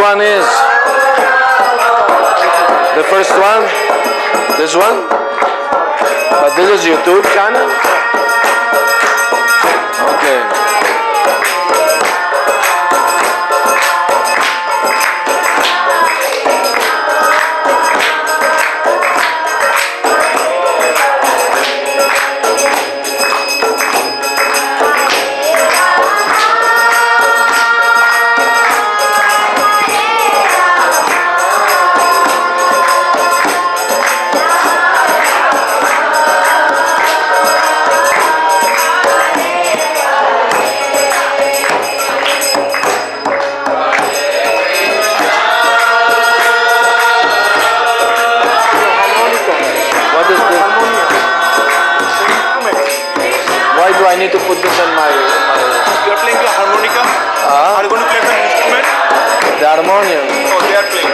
one is the first one. This one. But this is YouTube channel. Okay. I need to put this on my... You are playing the harmonica? Are you going to play the instrument? The harmonium. Oh, they are playing.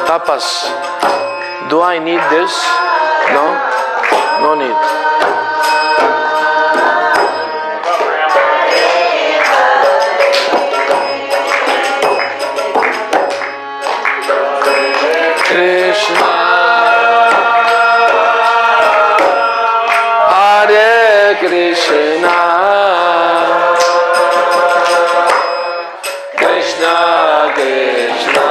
Tapas. Do I need this? No? No need. Krishna Hare Krishna Krishna Krishna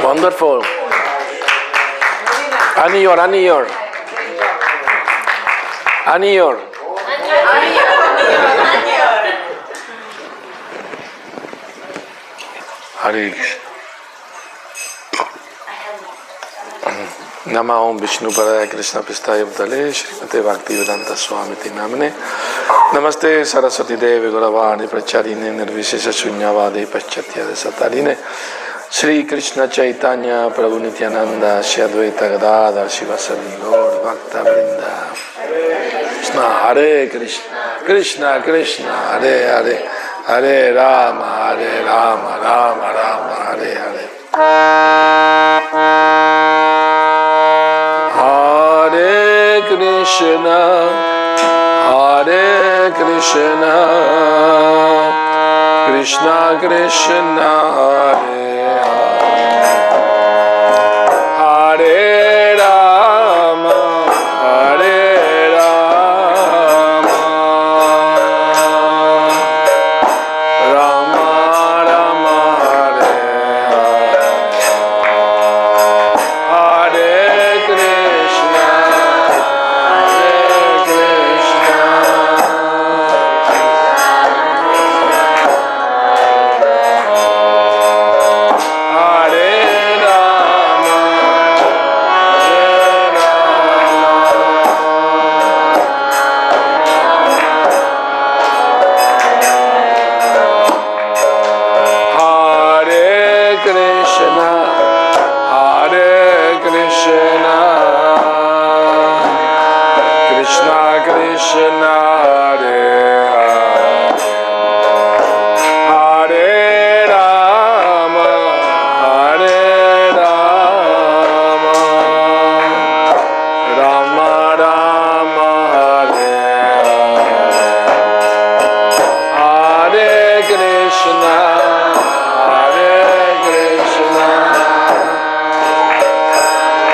Wonderful. Aniyor. Hare Nama Om Vishnu Padaya Krishna Pistaya Bhutale Srimate Bhakti Vedanta Swami Namane Namaste Saraswati Devi Guravani Pracharine Nirvishesha Shunyavadi Paschatya Satarine Shri Krishna Chaitanya Prabhu Nityananda Shri Advaita Gadadhar Shivasadi Lord Bhakta Vrinda Krishna Hare Krishna Krishna Krishna Hare Hare Hare Rama, Rama Rama, Hare Hare. Hare Krishna, Hare Krishna, Krishna Krishna, Hare Hare, Hare Rama, Hare Rama, Rama Rama, Hare Hare, Hare Krishna, Hare Krishna, Hare Rama, Hare Hare Krishna, Hare Krishna, Krishna Krishna, Hare Hare, Hare Rama, Hare Rama, Rama Rama, Hare Hare, Hare Krishna, Hare Krishna,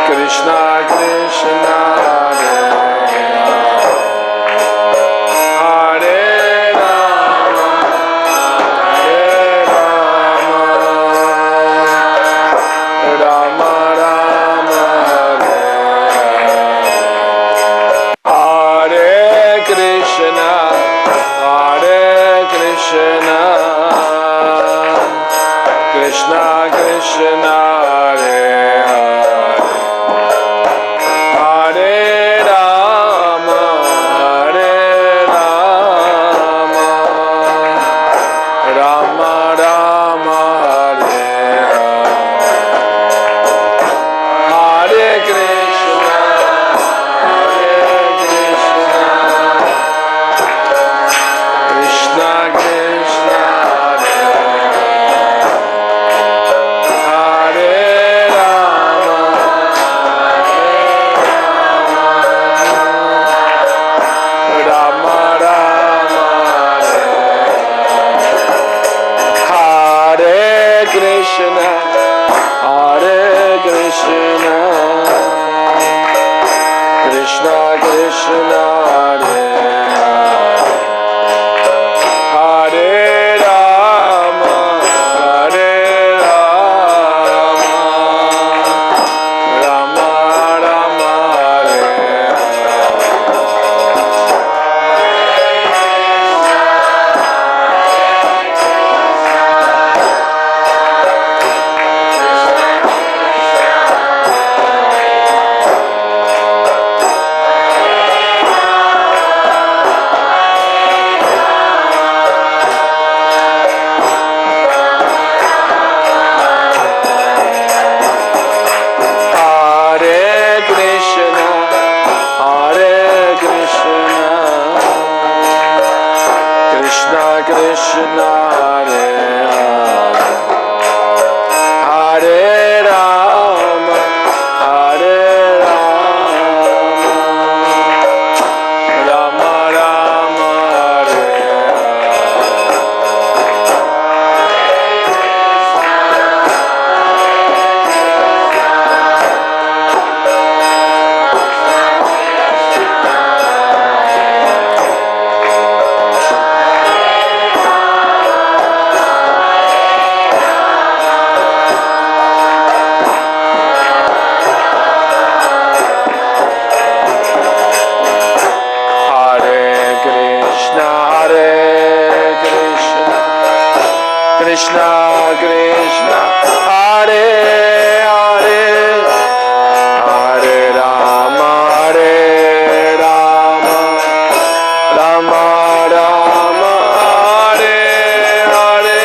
Krishna Krishna, Hare Rama, Hare Rama, Rama Rama, Hare Krishna, Hare Krishna, Krishna Krishna, Hare Hare, Hare Rama, Hare Rama, Rama Rama, Hare Hare, Krishna, Hare Krishna, Krishna Krishna, Hare Rama, Rama Rama, Hare Krishna, Hare Krishna, Krishna Krishna, Hare Rama, Hare Rama, Rama Rama, Hare Krishna, Hare Krishna, Krishna Krishna, Hare Hare, Hare Rama, Hare Rama, Rama Rama, Hare Krishna, Hare Krishna, Krishna Krishna, Hare Hare, Hare Rama, Hare Rama, Rama Rama, Hare Hare,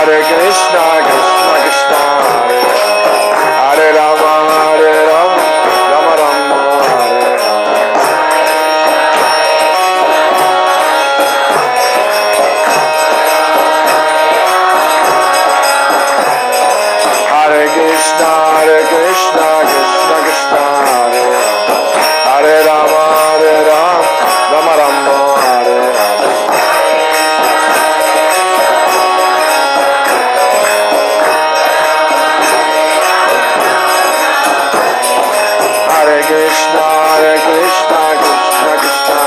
Hare Krishna, Krishna Krishna, Hare Rama, Hare Rama, Rama Rama, Hare Hare Krishna, Krishna Krishna, Hare Rama, Hare Rama, Rama Rama, Hare Hare Krishna, Krishna Krishna,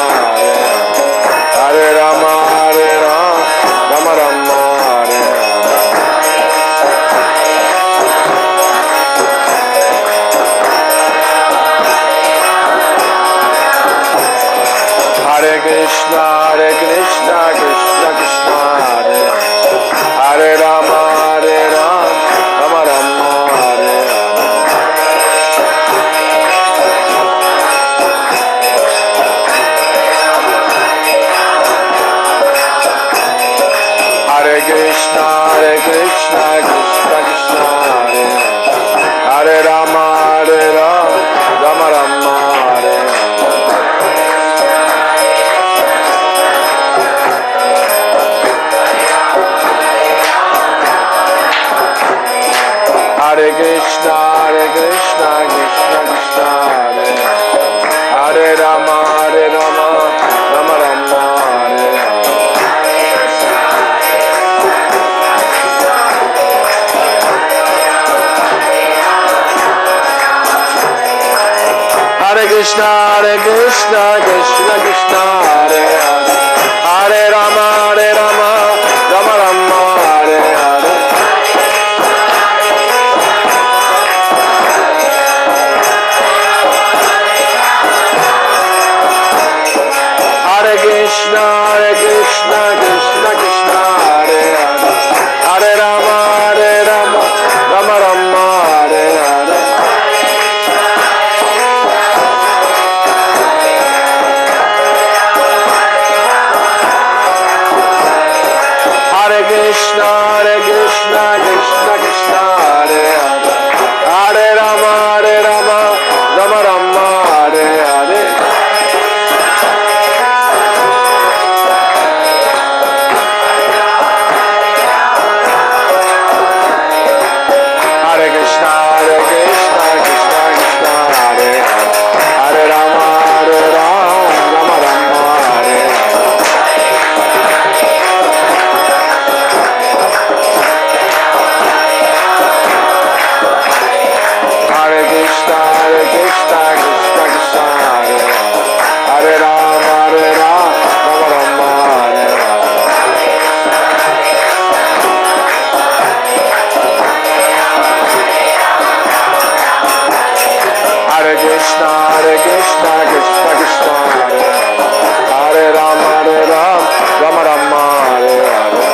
Hare Rama, Hare Rama, Rama Rama, Hare Hare Krishna, Krishna Krishna, Hare Rama, Hare Rama, Rama Rama, Hare Hare Krishna, Krishna Krishna, Hare Rama, Hare Rama, Rama Rama, Hare Hare Krishna, Krishna Krishna, Hare Rama, Hare Rama, Rama Rama, Hare Hare Krishna, Krishna Krishna, Hare Hare, Hare Rama, Rama Rama, Hare Hare. Hare Krishna, Krishna Krishna, Hare Hare, Hare Rama, Rama Rama, Hare Hare. Hare Krishna, Krishna Krishna, Hare Hare, Hare Rama, Rama Rama, Hare Hare. Hare Krishna, Krishna Krishna, Hare Hare, Hare Rama, Rama Rama, Hare Hare. Hare Krishna, Krishna Krishna, Hare Hare, Hare Rama, Rama Rama, Hare Hare. Hare Krishna, Krishna Krishna, Hare Rama, Rama Rama, Hare Hare.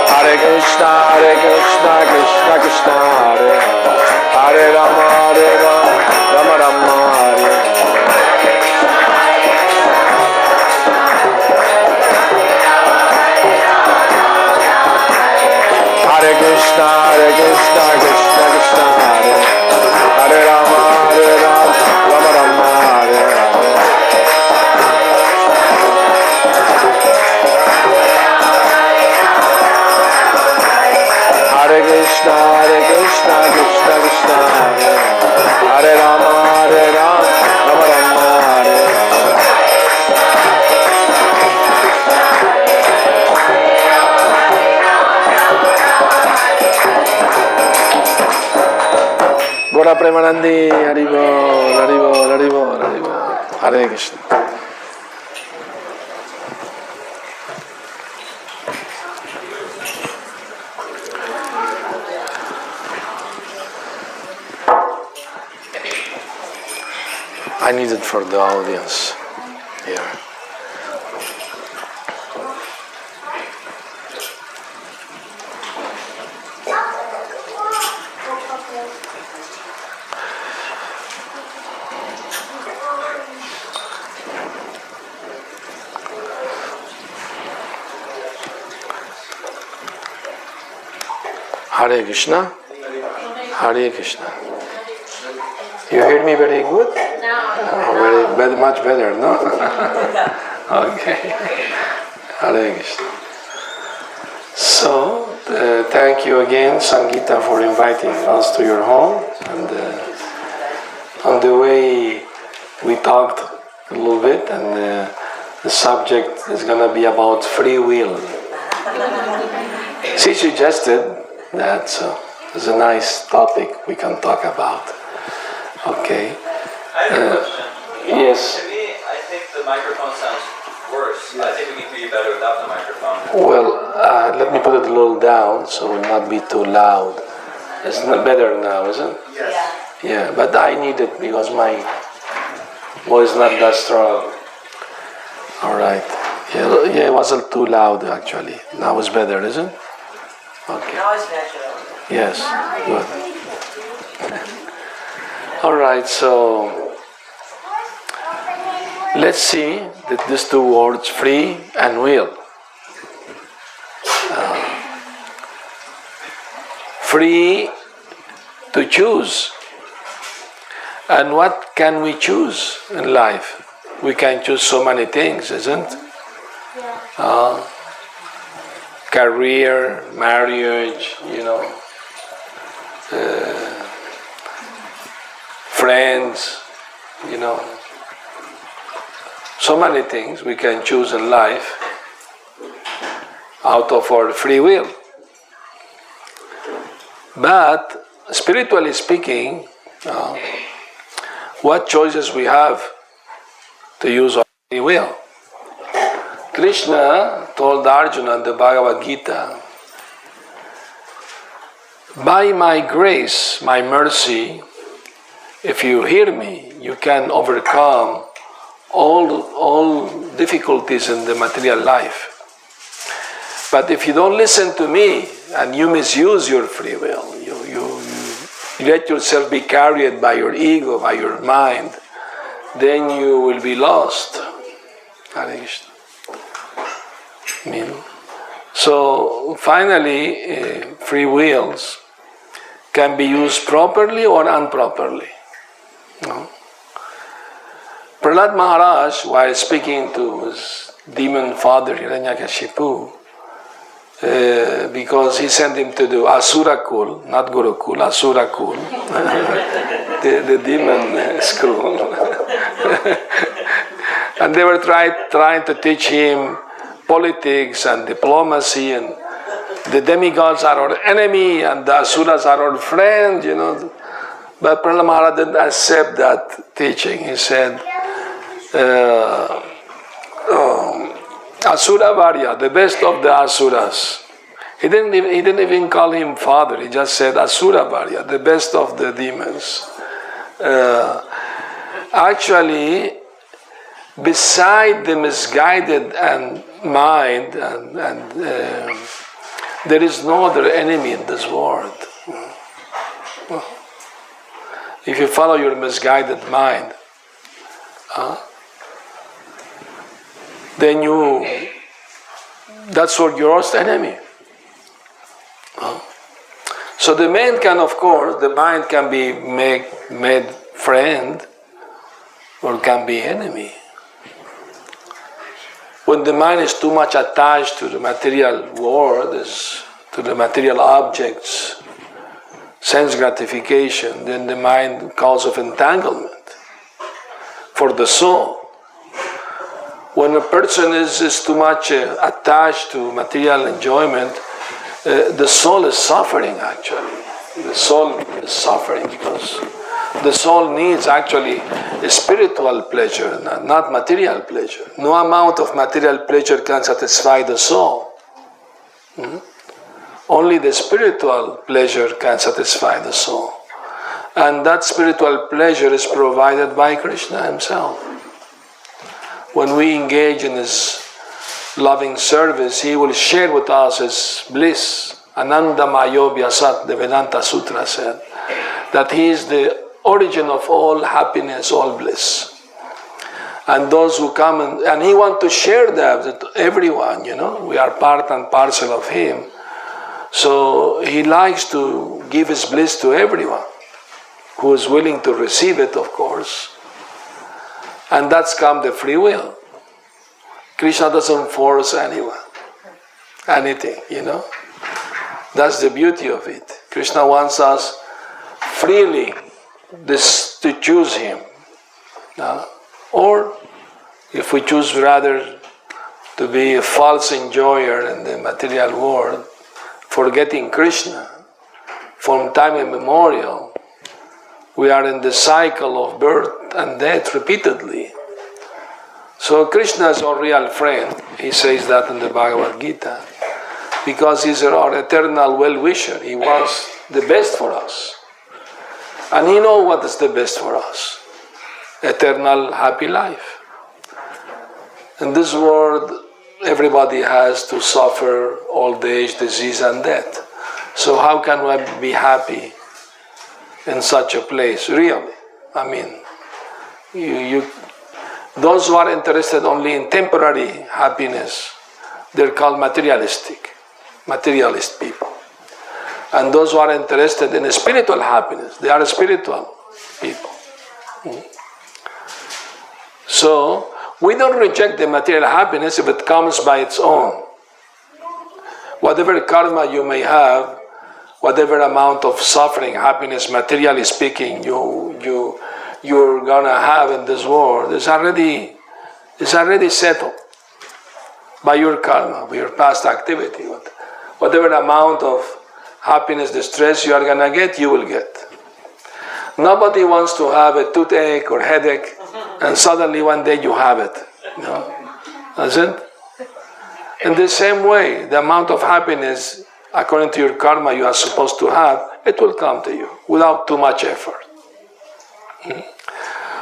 Hare Krishna, Krishna Krishna, Hare Rama, Rama Rama, Hare Hare. Hare Krishna, Krishna Krishna, Hare Rama, Rama Rama, Hare Hare. Hare Krishna, Krishna Krishna, Hare Rama, Rama Rama, Hare Hare. Gora Premanandi, Haribol, Hare Krishna. I need it for the audience here. Hare Krishna. Hare Krishna. You hear me very good? Very much better, no? Okay. Hare Krishna. So, thank you again, Sangeeta, for inviting us to your home. And on the way, we talked a little bit, and the subject is going to be about free will. She suggested that, so it's a nice topic we can talk about. Okay. I have a question. Yes. To me, I think the microphone sounds worse. I think we can hear you better without the microphone. Well, let me put it a little down so it will not be too loud. It's not better now, isn't it? Yes. Yeah, but I need it because my voice is not that strong. All right. Yeah, it wasn't too loud actually. Now it's better, isn't it? Okay. Now it's natural. Yes, good. All right, so let's see that these two words, free and will. Free to choose. And what can we choose in life? We can choose so many things, isn't it? Career, marriage, friends, so many things we can choose in life out of our free will. But spiritually speaking, what choices we have to use our free will? Krishna told Arjuna in the Bhagavad Gita, by my grace, my mercy, if you hear me, you can overcome all difficulties in the material life. But if you don't listen to me and you misuse your free will, you let yourself be carried by your ego, by your mind, then you will be lost. Hare Krishna. So finally, free wills can be used properly or improperly. No? Prahlad Maharaj, while speaking to his demon father Hiranyakashipu, because he sent him to do Asura Kul, not Gurukul, Asura Kul, the demon school. And they were trying to teach him politics and diplomacy, and the demigods are our enemy and the asuras are our friend, But Prahlad Maharaj didn't accept that teaching. He said, Asura Varya, the best of the asuras. He didn't even call him father. He just said Asura Varya, the best of the demons. Actually, beside the misguided mind, there is no other enemy in this world. If you follow your misguided mind, then that's your worst enemy. So the mind can be made friend or can be enemy. When the mind is too much attached to the material world, to the material objects, sense gratification, then the mind cause of entanglement for the soul. When a person is too much attached to material enjoyment, the soul is suffering actually. The soul is suffering because the soul needs actually a spiritual pleasure, not material pleasure. No amount of material pleasure can satisfy the soul. Only the spiritual pleasure can satisfy the soul. And that spiritual pleasure is provided by Krishna himself. When we engage in his loving service, he will share with us his bliss. Ananda Mayo Vyasat, the Vedanta Sutra said, that he is the origin of all happiness, all bliss. And those who come and he wants to share that with everyone, we are part and parcel of him. So he likes to give his bliss to everyone who is willing to receive it, of course. And that's come the free will. Krishna doesn't force anyone, anything, That's the beauty of it. Krishna wants us freely to choose him. Or if we choose rather to be a false enjoyer in the material world, forgetting Krishna, from time immemorial, we are in the cycle of birth and death repeatedly. So Krishna is our real friend. He says that in the Bhagavad Gita. Because he's our eternal well-wisher. He wants the best for us. And he knows what is the best for us. Eternal happy life. In this world, everybody has to suffer old age, disease, and death. So how can we be happy in such a place? Really? I mean, those who are interested only in temporary happiness, they're called materialist people. And those who are interested in spiritual happiness, they are spiritual people. So, we don't reject the material happiness if it comes by its own. Whatever karma you may have, whatever amount of suffering, happiness, materially speaking, you're gonna have in this world, it's already settled by your karma, by your past activity. Whatever amount of happiness, distress you are gonna get, you will get. Nobody wants to have a toothache or headache, and suddenly one day you have it. That's it. In the same way, the amount of happiness, according to your karma you are supposed to have, it will come to you without too much effort.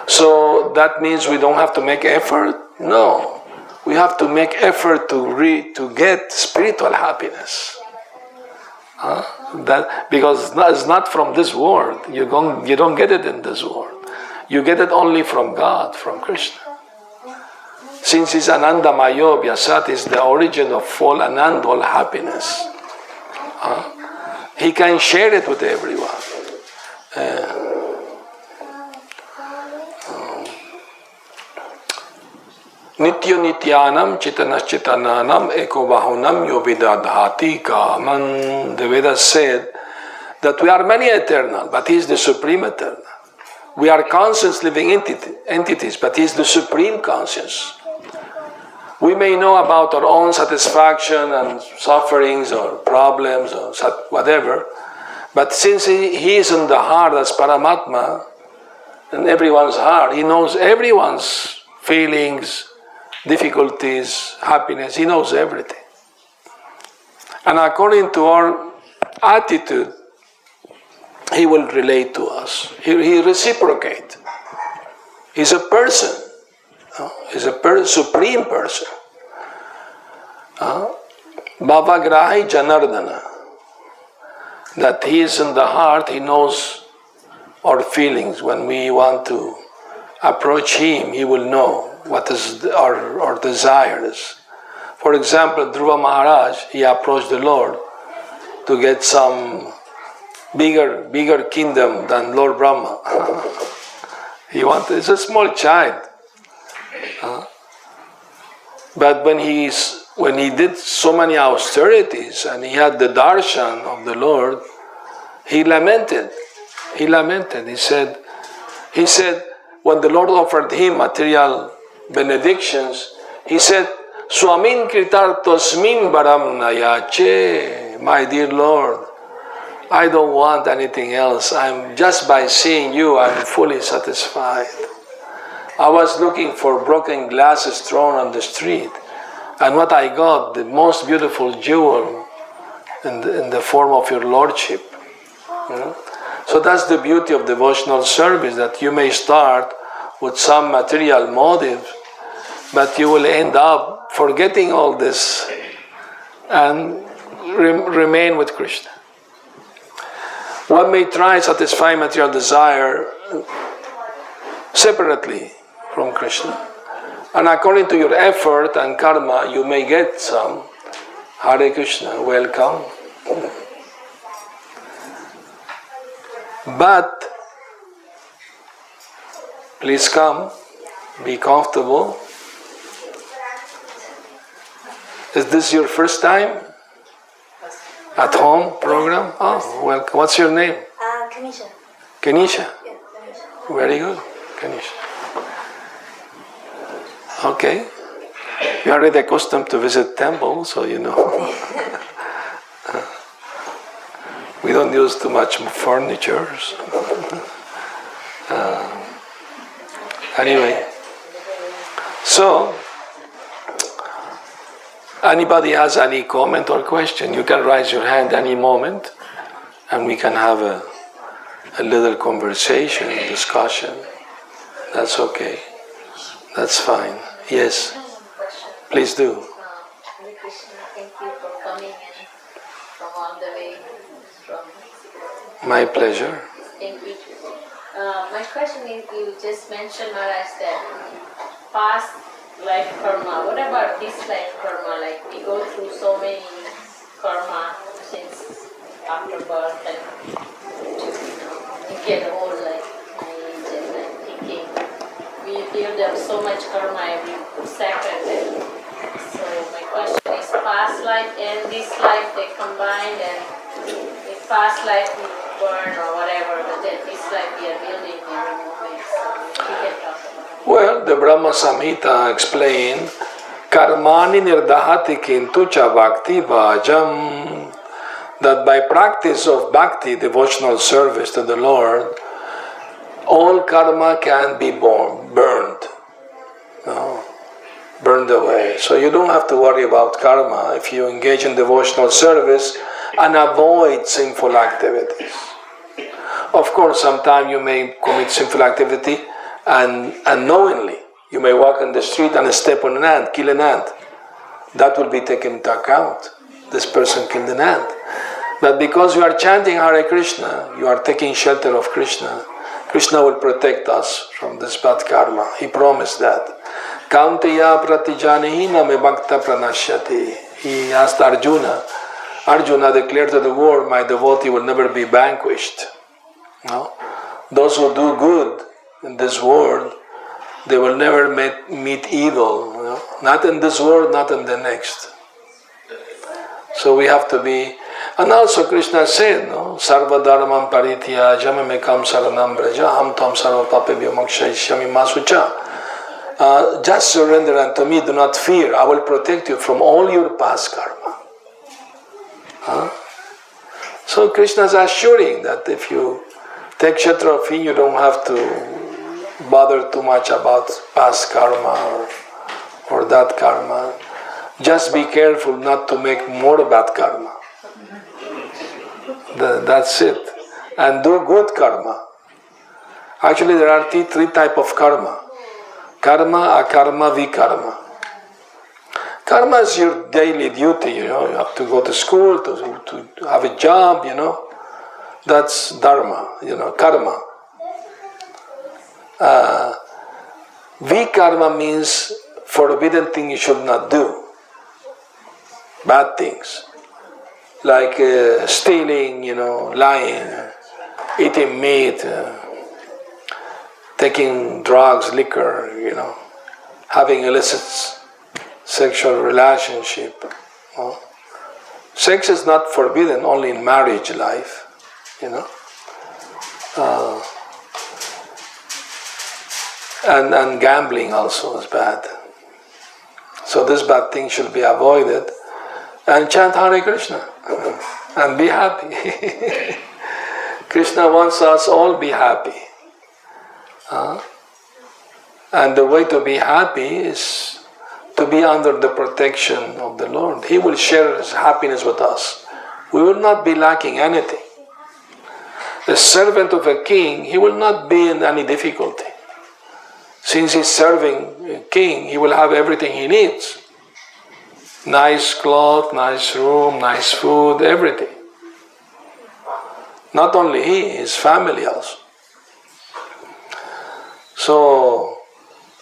So that means we don't have to make effort? No. We have to make effort to get spiritual happiness. Because it's not from this world. You don't get it in this world. You get it only from God, from Krishna. Since it's Anandamayo Vyasat is the origin of all Anand, all happiness. He can share it with everyone. Nitya nityanam chitanas chitananam eko bahunam yovidadhati kaman. The Vedas said that we are many eternal, but he is the supreme eternal. We are conscious living entities, but he is the supreme conscious. We may know about our own satisfaction and sufferings or problems or whatever, but since he is in the heart as Paramatma, in everyone's heart, he knows everyone's feelings, difficulties, happiness, he knows everything. And according to our attitude, he will relate to us. He reciprocates. He's a person. He's a supreme person. Bhavagrahi Janardana. That he is in the heart, he knows our feelings. When we want to approach him, he will know what is our desires. For example, Dhruva Maharaj, he approached the Lord to get some bigger kingdom than Lord Brahma. It's a small child. But when he did so many austerities and he had the darshan of the Lord, he lamented. He said, when the Lord offered him material benedictions, he said, Swamin kritartosmin baram nayache. My dear Lord, I don't want anything else. I'm just by seeing you, I'm fully satisfied. I was looking for broken glasses thrown on the street, and what I got, the most beautiful jewel in the form of your Lordship. So that's the beauty of devotional service, that you may start with some material motive, but you will end up forgetting all this and remain with Krishna. One may try satisfying material desire separately from Krishna, and according to your effort and karma, you may get some. Hare Krishna, welcome. But please come, be comfortable. Is this your first time at home program? Oh, well, what's your name? Kanisha. Kenisha. Yeah, Kanisha. Very good, Kenisha. Okay. You are already accustomed to visit temples, so you know. We don't use too much furniture. Anyway, so anybody has any comment or question, you can raise your hand any moment, and we can have a little conversation, discussion. That's okay. That's fine. Yes. Please do. Lord Krishna, thank you for coming in from all the way from Mexico. My pleasure. Thank you. My question is, you just mentioned, Maharaj, that past life karma. What about this life karma? Like we go through so many karma since after birth and we get old, like my age, and I'm thinking we build up so much karma every second. And so my question is, past life and this life, they combined, and in past life we burn or whatever, but then this life we are building every moment. So we can talk about it. Well, the Brahma Samhita explained, Karmani nirdahati kintu cha bhakti bhajam, that by practice of bhakti, devotional service to the Lord, all karma can be burned. No? Burned away. So you don't have to worry about karma if you engage in devotional service and avoid sinful activities. Of course, sometimes you may commit sinful activity and unknowingly. You may walk on the street and step on an ant, kill an ant. That will be taken into account. This person killed an ant. But because you are chanting Hare Krishna, you are taking shelter of Krishna. Krishna will protect us from this bad karma. He promised that. Kaunteya pratijanihina me bhakta pranashyati. He asked Arjuna. Arjuna declared to the world, my devotee will never be vanquished. No? Those who do good in this world, they will never meet evil. You know? Not in this world, not in the next. So we have to be. And also Krishna said, no? Sarva dharmam paritya jamamekam saranam braja ham tam sarva papebhyo mokshayishyami masucha. Just surrender unto me, do not fear. I will protect you from all your past karma. So Krishna is assuring that if you take shelter of him, you don't have to bother too much about past karma or that karma. Just be careful not to make more bad karma. That's it. And do good karma. Actually, there are three types of karma. Karma, akarma, vikarma. Karma is your daily duty, you know. You have to go to school, to have a job, you know. That's dharma, you know, karma. Vikarma means forbidden thing you should not do. Bad things. Like stealing, you know, lying, eating meat, taking drugs, liquor, you know, having illicit sexual relationship. You know. Sex is not forbidden only in marriage life, you know. And gambling also is bad. So this bad thing should be avoided. And chant Hare Krishna and be happy. Krishna wants us all be happy. And the way to be happy is to be under the protection of the Lord. He will share his happiness with us. We will not be lacking anything. The servant of a king, he will not be in any difficulty. Since he's serving a king, he will have everything he needs. Nice cloth, nice room, nice food, everything. Not only he, his family also. So,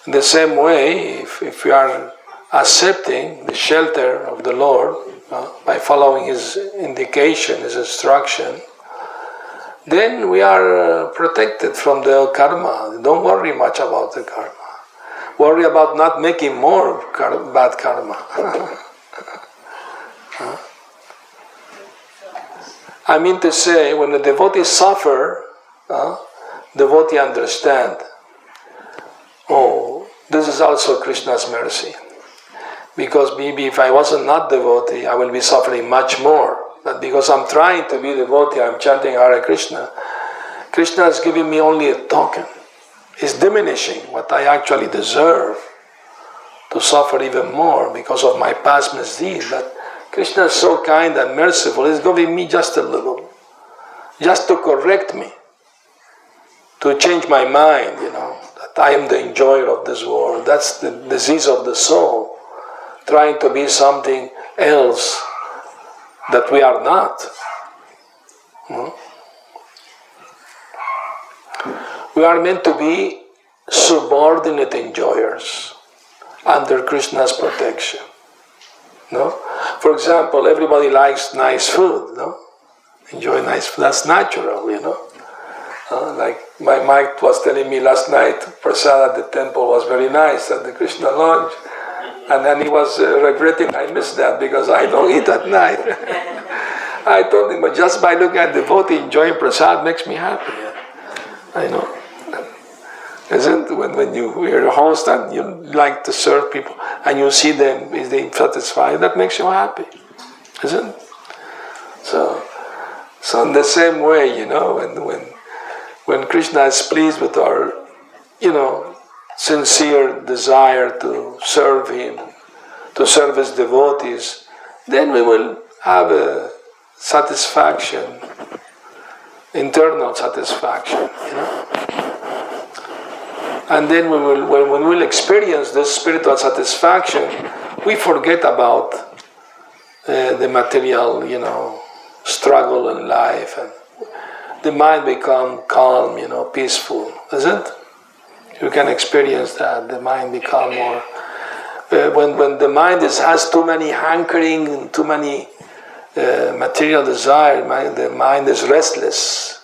in the same way, if we are accepting the shelter of the Lord by following his indication, his instruction, then we are protected from the karma. Don't worry much about the karma. Worry about not making more bad karma. I mean to say, when the devotees suffer, devotee understand, oh, this is also Krishna's mercy. Because maybe if I wasn't not devotee, I will be suffering much more. But because I'm trying to be devotee, I'm chanting Hare Krishna, Krishna is giving me only a token. It's diminishing what I actually deserve to suffer even more because of my past misdeeds. But Krishna is so kind and merciful, He's giving me just a little, just to correct me, to change my mind, that I am the enjoyer of this world. That's the disease of the soul, trying to be something else that we are not. We are meant to be subordinate enjoyers under Krishna's protection. No? For example, everybody likes nice food, no? Enjoy nice food, that's natural, like my Mike was telling me last night, prasad at the temple was very nice at the Krishna Lodge. And then he was regretting, I missed that because I don't eat at night. I told him, but just by looking at the devotee enjoying prasad makes me happy. I know. Isn't when you're a host and you like to serve people and you see them, is they satisfied, that makes you happy. Isn't it? So in the same way, when Krishna is pleased with our, sincere desire to serve Him, to serve His devotees, then we will have a satisfaction, internal satisfaction, And then when we'll experience this spiritual satisfaction, we forget about the material, struggle in life, and the mind become calm, peaceful, isn't it? You can experience that. The mind become more. When the mind has too many hankering, too many material desire, the mind is restless.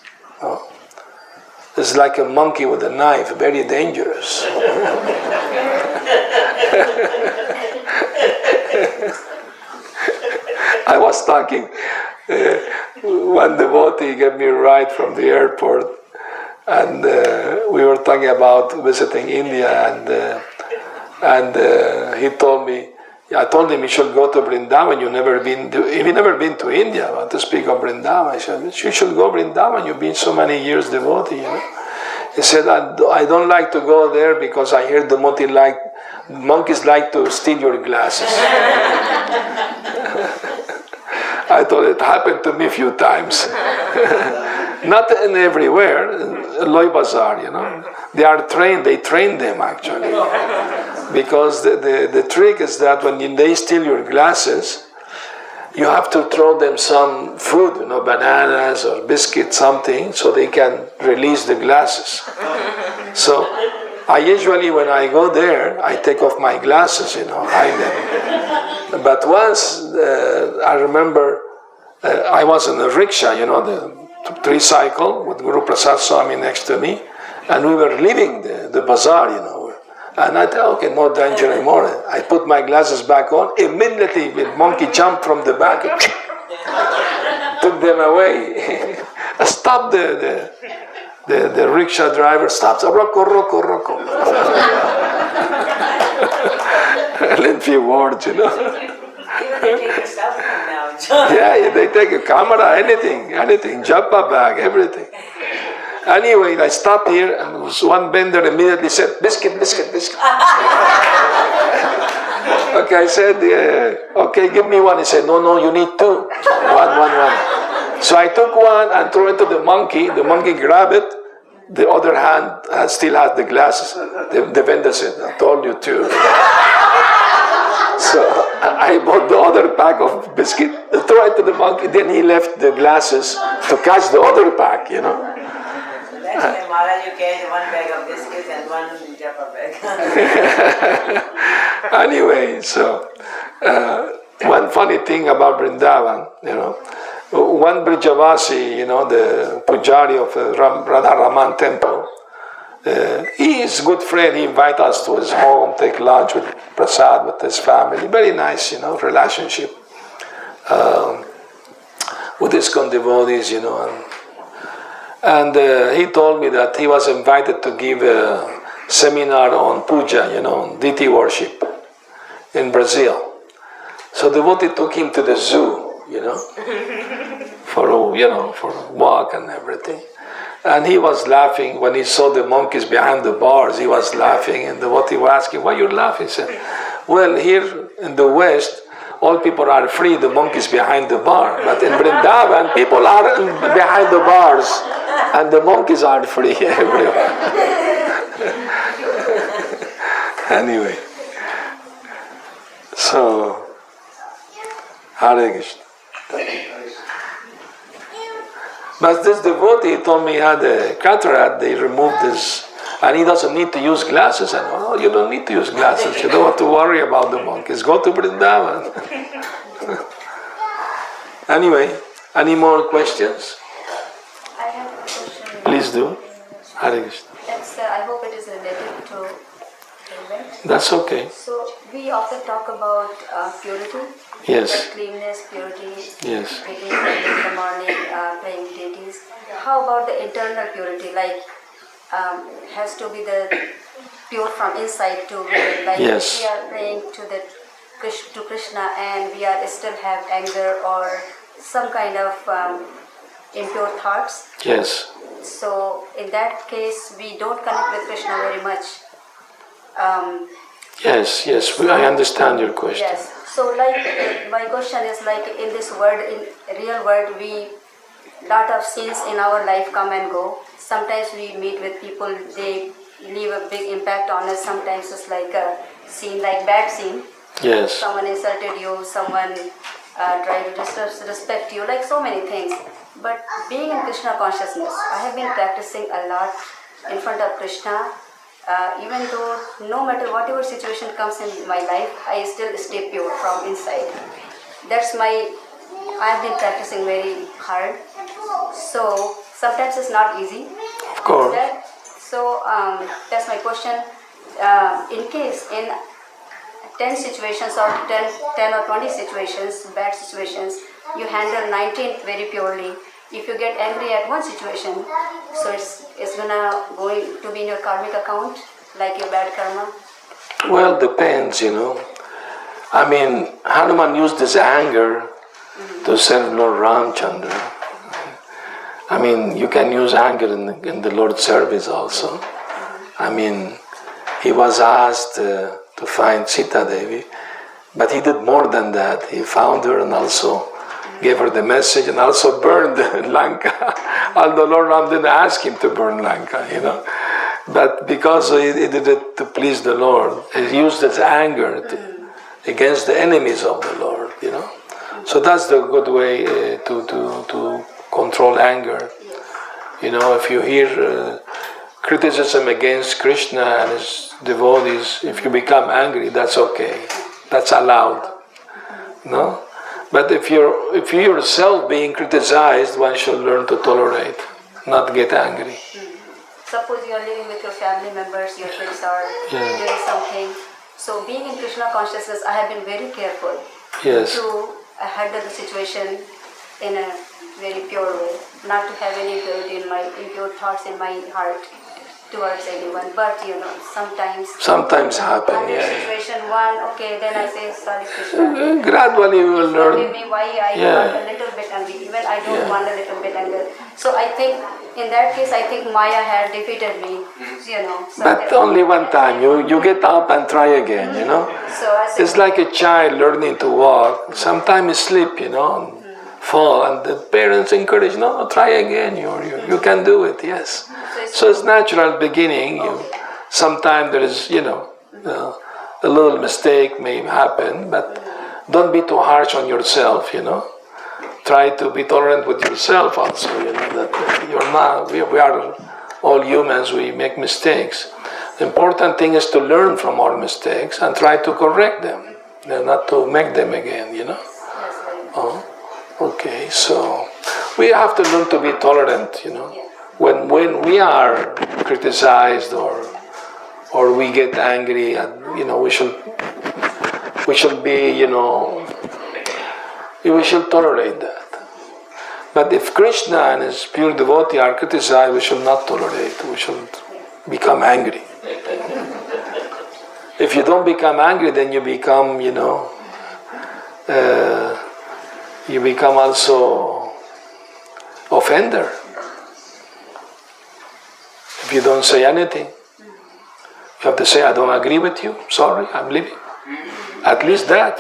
It's like a monkey with a knife, very dangerous. I was talking. One devotee gave me a ride from the airport. And we were talking about visiting India, and he told me, I told him he should go to Vrindavan. You've never been to India. I want to speak of Vrindavan. I said, you should go Vrindavan. You've been so many years devotee. He said, I don't like to go there because I hear the monkeys like to steal your glasses. I thought it happened to me a few times. Not in everywhere, Loy Bazaar, they train them actually. Because the trick is that when they steal your glasses, you have to throw them some food, bananas or biscuits, something, so they can release the glasses. So I usually, when I go there, I take off my glasses, hide them. But once, I remember, I was in a rickshaw, the tricycle with Guru Prasad Swami next to me, and we were leaving the bazaar, and I thought, okay, no danger anymore. I put my glasses back on. Immediately, the monkey jumped from the back, took them away. Stopped the rickshaw driver. Stopped. Rocco. Lengthy words, Even they take a cell phone now, John. Yeah, they take a camera, anything, jumpa bag, everything. Anyway, I stopped here, and one vendor immediately said, biscuit. Okay, I said, okay, give me one. He said, no, you need two. One. So I took one and threw it to the monkey. The monkey grabbed it. The other hand still has the glasses. The vendor said, I told you to. So I bought the other pack of biscuit, threw it to the monkey. Then he left the glasses to catch the other pack, Next time, Maharaj, you carry one bag of biscuits and one japa bag. Anyway, so one funny thing about Vrindavan, one Brijavasi, the Pujari of Radha Raman temple, he is a good friend. He invites us to his home, take lunch with Prasad, with his family. Very nice, relationship with his devotees, And he told me that he was invited to give a seminar on puja, on deity worship in Brazil. So the devotee took him to the zoo, for a walk and everything. And he was laughing when he saw the monkeys behind the bars. He was laughing, and the devotee was asking, "Why you laughing?" He said, "Well, here in the West, all people are free, the monkeys behind the bar. But in Vrindavan, people are behind the bars, and the monkeys are free everywhere." Anyway, so, Hare Krishna. But this devotee told me he had a cataract, they removed this, and he doesn't need to use glasses. And oh, you don't need to use glasses, you don't have to worry about the monkeys, go to Vrindavan. Anyway, any more questions? I have a question. Please do. Hare Krishna. I hope it is related to event. That's okay. So we often talk about purity. Yes. Like cleanness, purity. Yes. Waking up in the morning, praying deities. How about the internal purity? Like has to be the pure from inside to within. Like Yes. we are praying to Krishna and we are still have anger or some kind of impure thoughts. Yes. So in that case, we don't connect with Krishna very much. Yes, I understand your question. Yes. So like my question is like in this world, in real world, we lot of scenes in our life come and go. Sometimes we meet with people, they leave a big impact on us. Sometimes it's like a scene, like bad scene. Yes. Someone insulted you, someone tried to disrespect you, like so many things. But being in Krishna consciousness, I have been practicing a lot in front of Krishna. Even though no matter whatever situation comes in my life, I still stay pure from inside. I've been practicing very hard. So sometimes it's not easy. Of course. So that's my question. In case in 10 situations or 10 or 20 situations, bad situations, you handle 19 very purely. If you get angry at one situation, so it's gonna going to be in your karmic account, like your bad karma. Well, depends, I mean, Hanuman used his anger to serve Lord Ramchandra. I mean, you can use anger in the Lord's service also. I mean, he was asked to find Sita Devi, but he did more than that. He found her and also gave her the message and also burned Lanka. Although Lord Ram didn't ask him to burn Lanka, But because he did it to please the Lord, he used his anger against the enemies of the Lord, So that's the good way to control anger. If you hear criticism against Krishna and his devotees, if you become angry, that's okay. That's allowed. No? But if you yourself being criticized, one should learn to tolerate, not get angry. Suppose you are living with your family members, your kids are doing something. So being in Krishna consciousness, I have been very careful to handle the situation in a very pure way, not to have any impure thoughts in my heart towards anyone. But sometimes happen. Under situation one, okay, then I say sorry Krishna. Gradually you will learn. Forgive me why I want a little bit angry. Even I don't want a little bit anger. So I think in that case, I think Maya had defeated me. So but only one time. You get up and try again. So it's like a child learning to walk. Sometimes you slip, fall, and the parents encourage, no, try again. You can do it. Yes. So it's natural beginning. Sometimes there is, a little mistake may happen, but don't be too harsh on yourself. Try to be tolerant with yourself also. That you're not. We are all humans. We make mistakes. The important thing is to learn from our mistakes and try to correct them, not to make them again. Oh, okay. So. We have to learn to be tolerant, When we are criticized or we get angry, and we should be, we should tolerate that. But if Krishna and his pure devotee are criticized, we should not tolerate. We should become angry. If you don't become angry, then you become, you become also offender. If you don't say anything, you have to say, I don't agree with you, sorry, I'm leaving. At least that,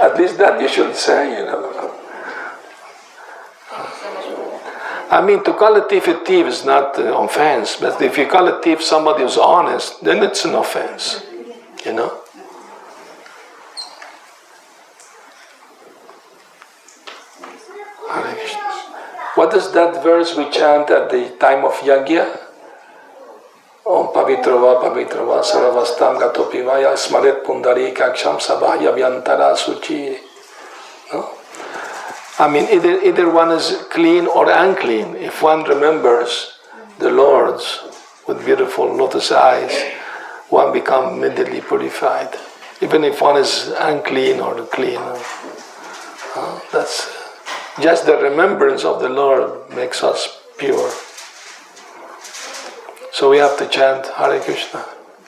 At least that you should say, I mean, to call a thief is not an offense, but if you call a thief somebody who's honest, then it's an offense, Hare Krishna. What is that verse we chant at the time of yajna? Om pavitrava saravastam gatopivaya smaret pundari kaksham sabhaya vyantara suchi. No? I mean, either one is clean or unclean. If one remembers the Lord's with beautiful lotus eyes, one becomes immediately purified. Even if one is unclean or clean. That's just the remembrance of the Lord makes us pure. So we have to chant Hare Krishna.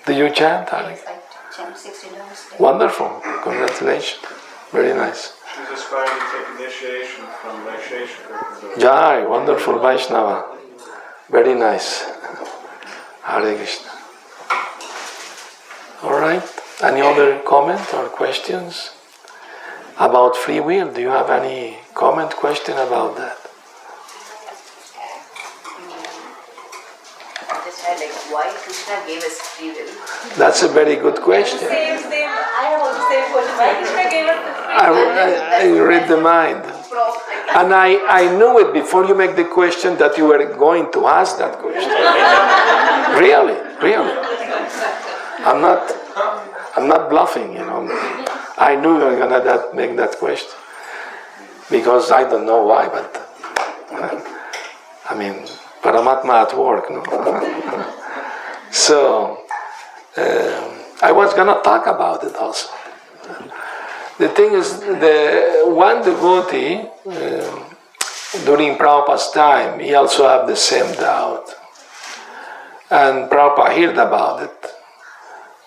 Do you chant Hare Krishna? I chant 60 times. Wonderful. Congratulations. Very nice. She's aspiring to take initiation from Vaisheshwar. Jai, wonderful Vaishnava. Very nice. Hare Krishna. All right. Any other comment or questions about free will? Do you have any comment, question about that? I just had why Krishna gave us free will. That's a very good question. Same. I have also the same question. Why Krishna gave us the free I will? read the mind. And I knew it before you make the question that you were going to ask that question. Really. I'm not bluffing, I knew you were gonna make that question. Because I don't know why, but I mean, Paramatma at work, no? So, I was gonna talk about it also. The thing is, the one devotee, during Prabhupada's time, he also had the same doubt. And Prabhupada heard about it.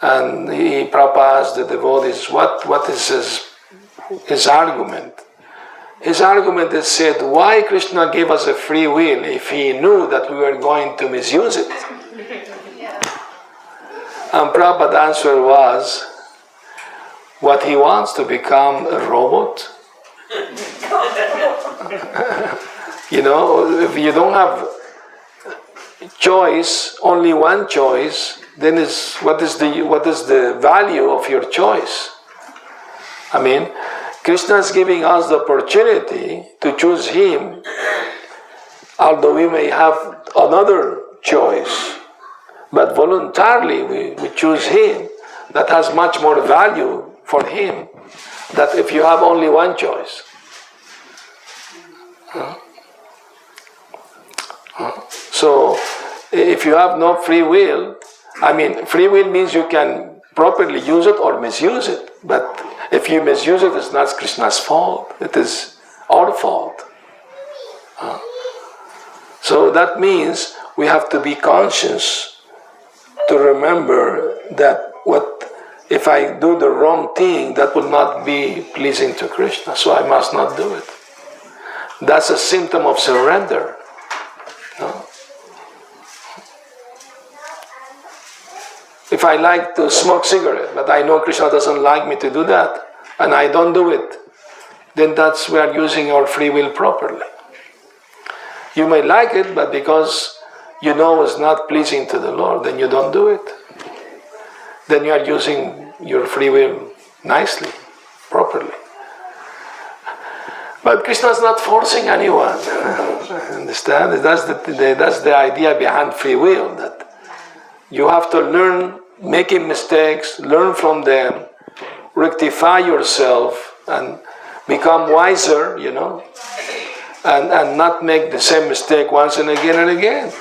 And Prabhupada asked the devotees, what is his argument? His argument is said, why Krishna gave us a free will if he knew that we were going to misuse it? And Prabhupada's answer was, what he wants to become a robot? If you don't have choice, only one choice, then what is the value of your choice? I mean, Krishna is giving us the opportunity to choose him, although we may have another choice, but voluntarily we choose him. That has much more value for him than if you have only one choice. So, if you have no free will, free will means you can properly use it or misuse it. But if you misuse it, it's not Krishna's fault. It is our fault. So that means we have to be conscious to remember that if I do the wrong thing, that will not be pleasing to Krishna. So I must not do it. That's a symptom of surrender. No? If I like to smoke cigarette, but I know Krishna doesn't like me to do that, and I don't do it, then that's we are using our free will properly. You may like it, but because you know it's not pleasing to the Lord, then you don't do it. Then you are using your free will nicely, properly. But Krishna is not forcing anyone. Understand? That's the idea behind free will, that you have to learn making mistakes, learn from them, rectify yourself, and become wiser, and not make the same mistake once and again,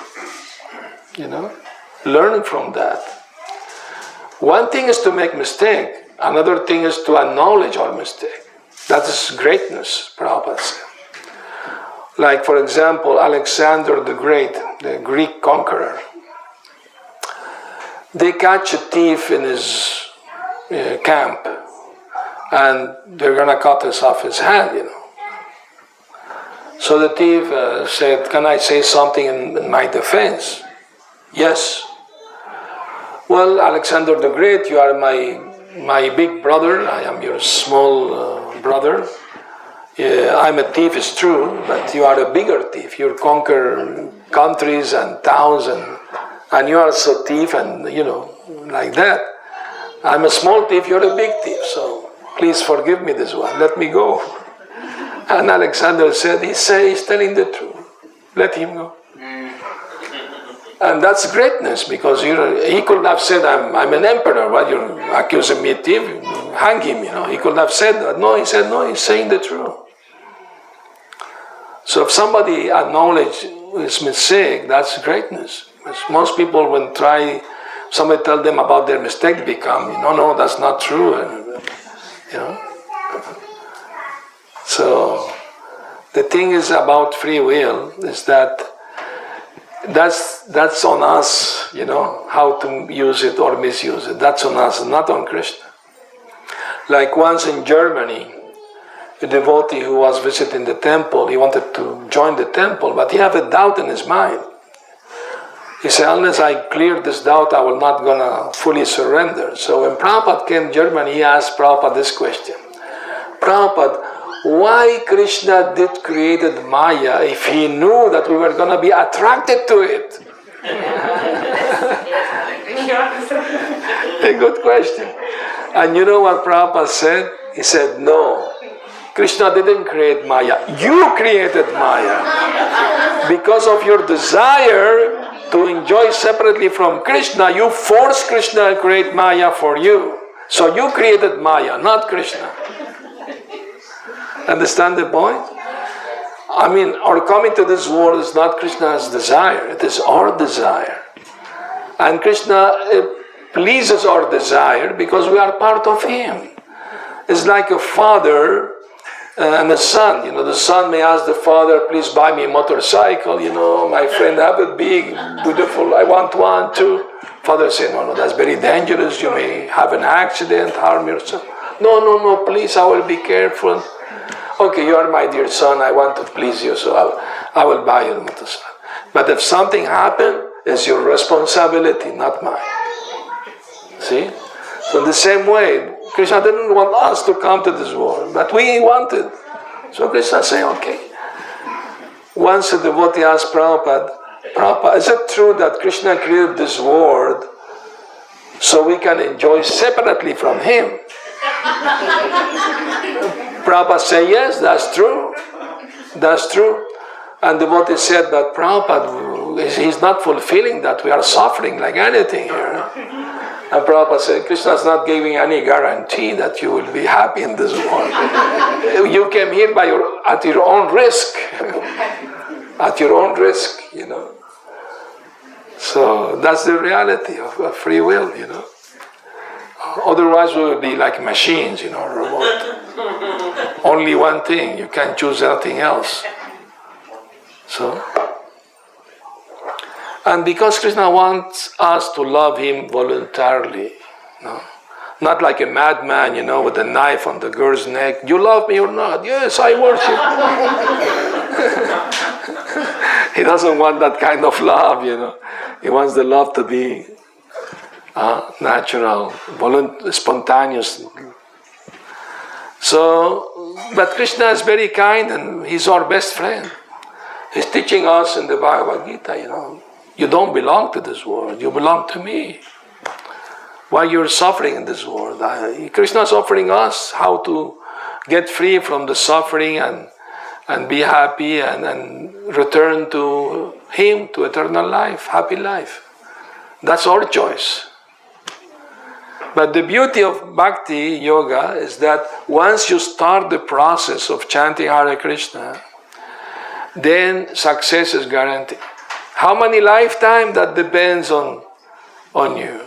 learn from that. One thing is to make mistake, another thing is to acknowledge our mistake. That is greatness, Prabhupada said. Like, for example, Alexander the Great, the Greek conqueror. They catch a thief in his camp, and they're going to cut off his hand, So the thief said, "Can I say something in my defense?" "Yes." "Well, Alexander the Great, you are my big brother. I am your small brother. I'm a thief, it's true, but you are a bigger thief. You conquer countries and towns, and you are so thief, and like that. I'm a small thief, you're a big thief, so please forgive me this one. Let me go." And Alexander said, he's telling the truth. Let him go. And that's greatness, because he could have said, I'm an emperor, what you're accusing me of thief? Hang him, He could have said that. No, he said, no, he's saying the truth. So if somebody acknowledges his mistake, that's greatness. Because most people, when somebody tell them about their mistake, become, no, that's not true. So the thing is about free will is that's on us, how to use it or misuse it. That's on us, not on Krishna. Like once in Germany, a devotee who was visiting the temple, he wanted to join the temple, but he had a doubt in his mind. He said, unless I clear this doubt, I will not gonna fully surrender. So when Prabhupada came to Germany, he asked Prabhupada this question. Prabhupada, why Krishna did created Maya if he knew that we were gonna be attracted to it? A good question. And you know what Prabhupada said? He said, no, Krishna didn't create Maya. You created Maya. Because of your desire to enjoy separately from Krishna, you forced Krishna to create Maya for you. So you created Maya, not Krishna. Understand the point? I mean, our coming to this world is not Krishna's desire, it is our desire. And Krishna pleases our desire because we are part of Him. It's like a father and a son. The son may ask the father, please buy me a motorcycle. My friend have a big, beautiful, I want one too. Father says, no, that's very dangerous. You may have an accident, harm yourself. No, please, I will be careful. Okay, you are my dear son, I want to please you, so I will buy you a motorcycle. But if something happens, it's your responsibility, not mine. See? So in the same way, Krishna didn't want us to come to this world, but we wanted. So Krishna said, okay. Once a devotee asked Prabhupada, is it true that Krishna created this world so we can enjoy separately from Him? Prabhupada said, yes, that's true. That's true. And the devotee said that Prabhupada, he's not fulfilling that. We are suffering like anything here. And Prabhupada said, Krishna is not giving any guarantee that you will be happy in this world. You came here at your own risk. At your own risk, So that's the reality of free will, Otherwise we would be like machines, robot. Only one thing, you can't choose anything else. So, and because Krishna wants us to love Him voluntarily, not like a madman, with a knife on the girl's neck. You love me or not? Yes, I worship. He doesn't want that kind of love, He wants the love to be natural, spontaneous. So, but Krishna is very kind and He's our best friend. He's teaching us in the Bhagavad Gita, you don't belong to this world, you belong to me. Why you're suffering in this world? Krishna is offering us how to get free from the suffering and be happy and return to Him, to eternal life, happy life. That's our choice. But the beauty of Bhakti yoga is that once you start the process of chanting Hare Krishna, then success is guaranteed. How many lifetimes? That depends on you.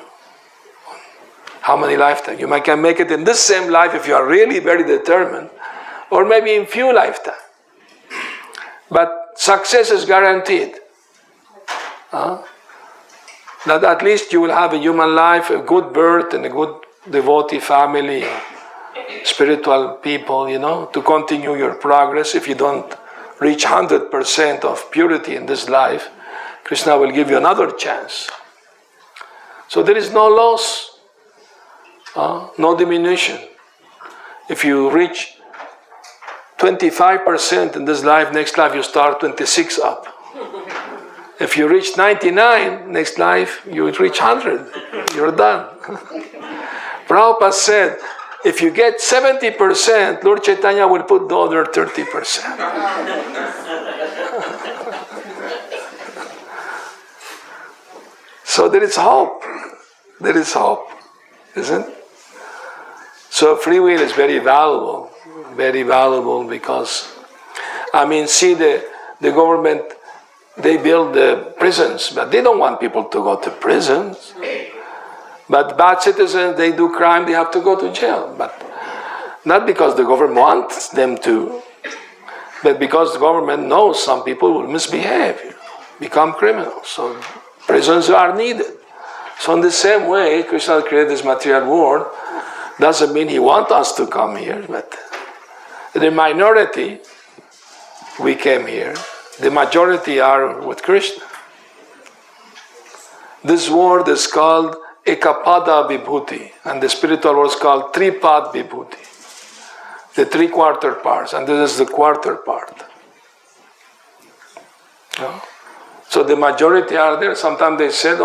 How many lifetimes? You can make it in this same life if you are really very determined, or maybe in few lifetimes. But success is guaranteed. That at least you will have a human life, a good birth, and a good devotee family, spiritual people, to continue your progress. If you don't reach 100% of purity in this life, Krishna will give you another chance. So there is no loss, no diminution. If you reach 25% in this life, next life you start 26 up. If you reach 99, next life you reach 100. You're done. Prabhupada said, if you get 70%, Lord Chaitanya will put the other 30%. So there is hope. There is hope, isn't it? So free will is very valuable because, see the government, they build the prisons, but they don't want people to go to prisons. But bad citizens, they do crime, they have to go to jail. But not because the government wants them to, but because the government knows some people will misbehave, become criminals. So prisons are needed. So in the same way, Krishna created this material world. Doesn't mean he wants us to come here, but the minority, we came here. The majority are with Krishna. This word is called Ekapada Vibhuti, and the spiritual word is called Tripad Vibhuti. The 3/4 parts, and this is the quarter part. So the majority are there. Sometimes they said,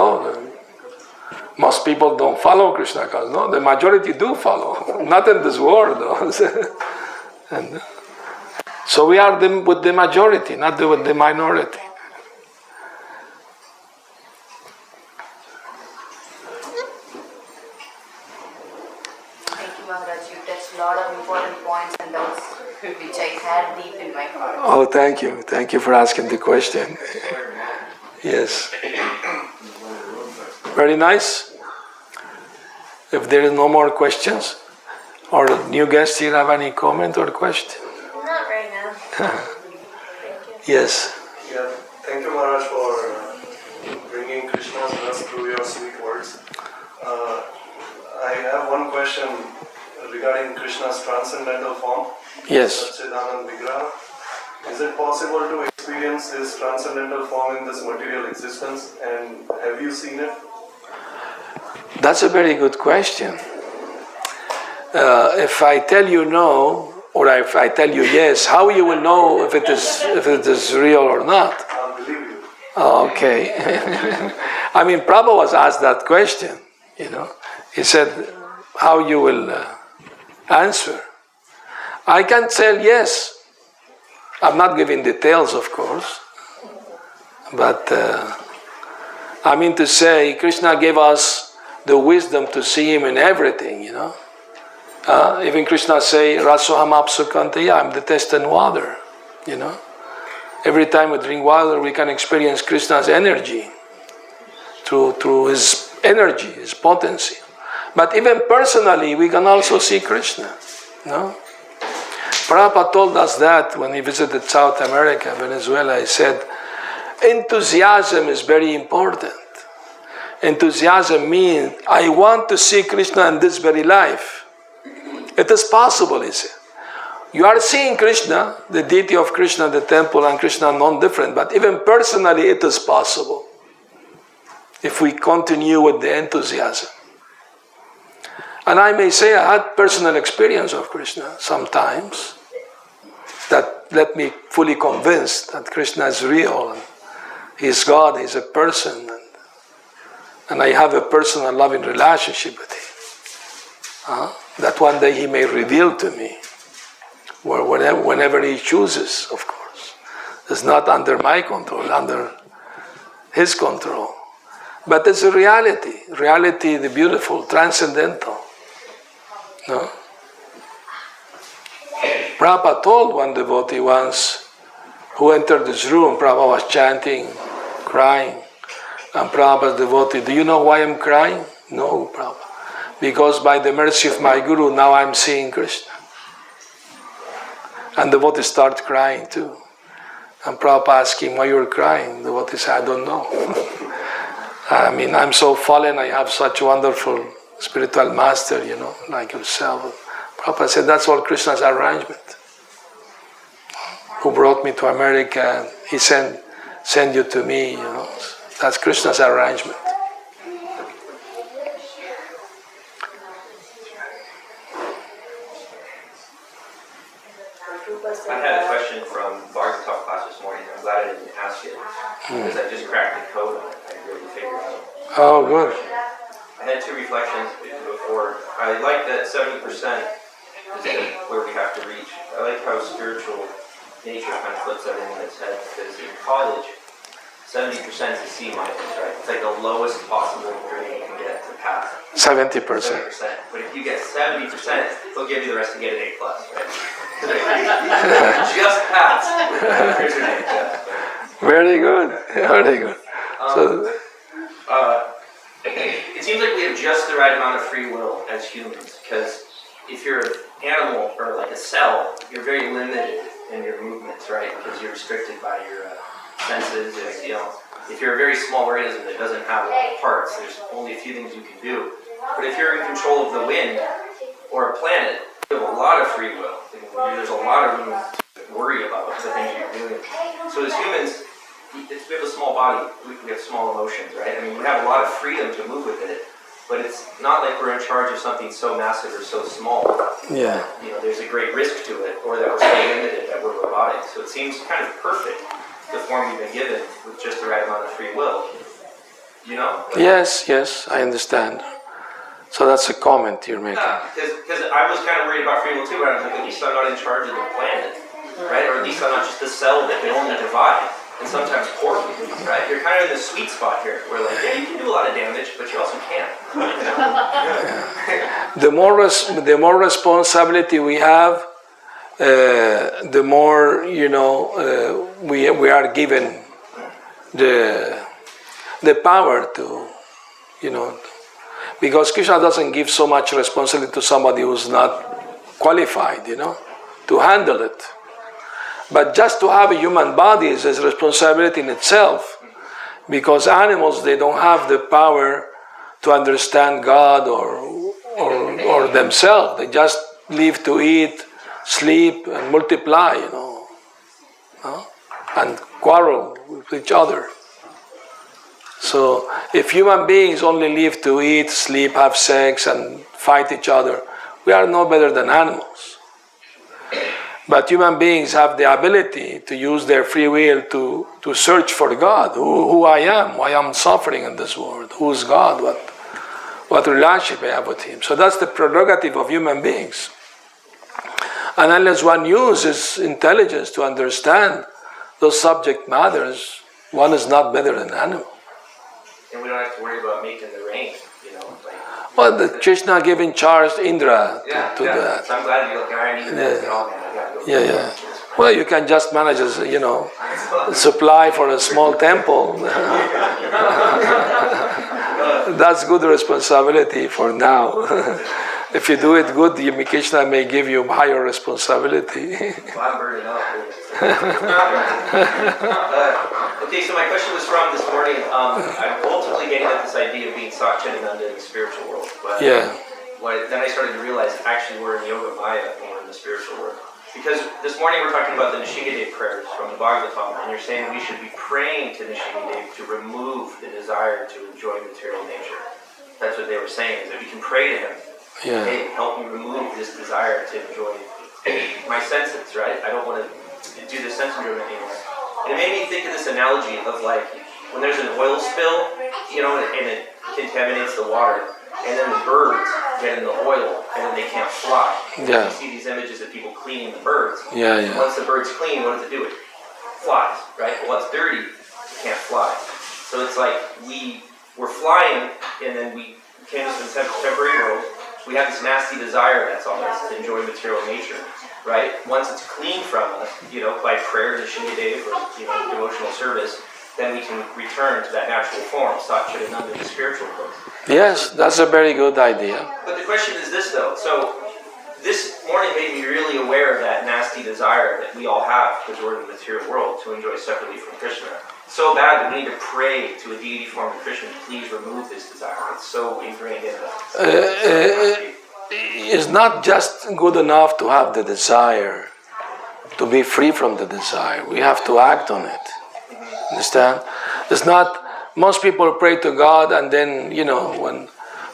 most people don't follow Krishna consciousness. No, the majority do follow. Not in this world, though. And so we are with the majority, not with the minority. Thank you, Maharaj. You touched a lot of important points and those which I had deep in my heart. Oh, thank you. Thank you for asking the question. Yes. Very nice. If there is no more questions, or new guests here have any comment or question? Not right now. Yes. Yeah, thank you, Maharaj, for bringing Krishna's verse through your sweet words. I have one question regarding Krishna's transcendental form. Yes. Satchidanand Vigraha. Is it possible to experience this transcendental form in this material existence, and have you seen it? That's a very good question. If I tell you no, or if I tell you yes, how you will know if it is real or not? I'll believe you. Oh, okay. Prabhupada was asked that question. He said, how you will answer? I can tell yes. I'm not giving details, of course, but to say Krishna gave us the wisdom to see him in everything, even Krishna say, Rasoham apsukantaya, I'm the test in water, Every time we drink water, we can experience Krishna's energy through his energy, his potency. But even personally, we can also see Krishna, Prabhupada told us that when he visited South America, Venezuela. He said, enthusiasm is very important. Enthusiasm means, I want to see Krishna in this very life. It is possible, he said. You are seeing Krishna, the deity of Krishna, the temple, and Krishna are non-different, but even personally it is possible if we continue with the enthusiasm. And I may say I had personal experience of Krishna sometimes that let me fully convinced that Krishna is real, and he is God, he is a person, and I have a personal loving relationship with him. That one day he may reveal to me, whenever he chooses, of course. It's not under my control, under his control. But it's a reality. Reality, the beautiful, transcendental. No? Prabhupada told one devotee once who entered this room, Prabhupada was chanting, crying. And Prabhupada's devotee, do you know why I'm crying? No, Prabhupada. Because by the mercy of my Guru, now I'm seeing Krishna. And the devotee started crying too. And Prabhupada asked him, why you're crying? The devotee said, I don't know. I mean, I'm so fallen, I have such wonderful spiritual master, like yourself. Prabhupada said, that's all Krishna's arrangement. Who brought me to America, he sent you to me, That's Krishna's arrangement. I had a question from Bhakti class this morning. I'm glad I didn't ask it because I just cracked the code on it. I really figured out. Oh, good. I had two reflections before. I like that 70% is where we have to reach. I like how spiritual nature kind of flips everything on its head because in college, 70% is a C minus, right? It's like the lowest possible grade you can get to pass. 70%. 70%. But if you get 70%, they'll give you the rest to get an A plus, right? Just pass. Very good. Very good. It seems like we have just the right amount of free will as humans, because if you're an animal or like a cell, you're very limited in your movements, right? Because you're restricted by your senses. If you're a very small organism that doesn't have a lot of parts, there's only a few things you can do. But if you're in control of the wind or a planet, you have a lot of free will. There's a lot of room to worry about the things you're doing. So as humans, we have a small body, we have small emotions, right? I mean, we have a lot of freedom to move with it, but it's not like we're in charge of something so massive or so small. Yeah. There's a great risk to it, or that we're so limited that we're robotic. So it seems kind of perfect, the form we've been given, with just the right amount of free will. Yes, I understand. So that's a comment you're making. Yeah, because I was kind of worried about free will too, but I was like, at least I'm not in charge of the planet, right? Or at least I'm not just a cell that can only divide and sometimes pork, right? You're kind of in the sweet spot here, where like, yeah, you can do a lot of damage, but you also can't. The more responsibility we have, the more we are given the power to because Krishna doesn't give so much responsibility to somebody who's not qualified to handle it. But just to have a human body is a responsibility in itself, because animals, they don't have the power to understand God or themselves. They just live to eat, sleep, and multiply, and quarrel with each other. So if human beings only live to eat, sleep, have sex, and fight each other, we are no better than animals. But human beings have the ability to use their free will to search for God. Who I am, why I'm suffering in this world, who's God, what relationship I have with Him. So that's the prerogative of human beings. And unless one uses intelligence to understand those subject matters, one is not better than an animal. And we don't have to worry about making the rain, Well, the Krishna giving charge to Indra to do that. So I'm glad you're like, I need this and all that. Yeah. Well, you can just manage as, supply for a small temple. That's good responsibility for now. If you do it good, Krishna may give you higher responsibility. Well, I'm burning up. Okay, so my question was from this morning. I'm ultimately getting at this idea of being Satchitananda in the spiritual world. But then I started to realize actually we're in Yoga Maya and we're in the spiritual world. Because this morning we're talking about the Nishikadev prayers from the Bhagavatam, and you're saying we should be praying to Nishikadev to remove the desire to enjoy material nature. That's what they were saying, is that we can pray to him. Hey, help me remove this desire to enjoy my senses, right? I don't want to do the sense enjoyment anymore. And it made me think of this analogy of like when there's an oil spill, and it contaminates the water, and then the birds get in the oil, and then they can't fly. You see these images of people cleaning the birds. Once the bird's clean, what does it do? It flies, right? But once dirty, it can't fly. So it's like we we're flying, and then we came to some temporary world. We have this nasty desire that's on us to enjoy material nature, right? Once it's clean from us, by prayer, Nishingadev, or devotional service, then we can return to that natural form, Satchidananda, the spiritual world. Yes, that's a very good idea. But the question is this, though. So this morning made me really aware of that nasty desire that we all have, because we're in the material world, to enjoy separately from Krishna. So bad that we need to pray to a deity form of Krishna to please remove this desire. It's so ingrained in us. It's not just good enough to have the desire, to be free from the desire. We have to act on it. Understand? It's not, most people pray to God and then,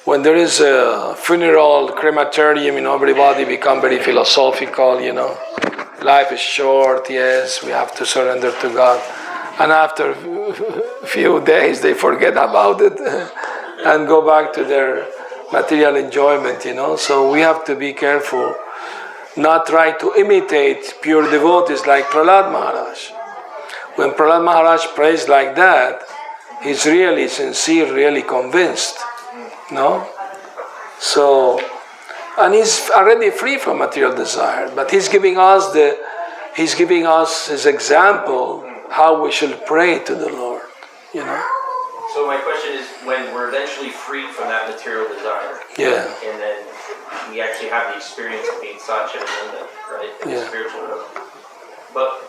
when there is a funeral, crematorium, everybody become very philosophical, Life is short, yes, we have to surrender to God. And after a few days, they forget about it and go back to their material enjoyment, So we have to be careful, not try to imitate pure devotees like Prahlad Maharaj. When Prahlad Maharaj prays like that, he's really sincere, really convinced, no? So, and he's already free from material desire, but he's giving us his example how we should pray to the Lord, So my question is, when we're eventually freed from that material desire, and then we actually have the experience of being Satchidananda, right, in the spiritual world, but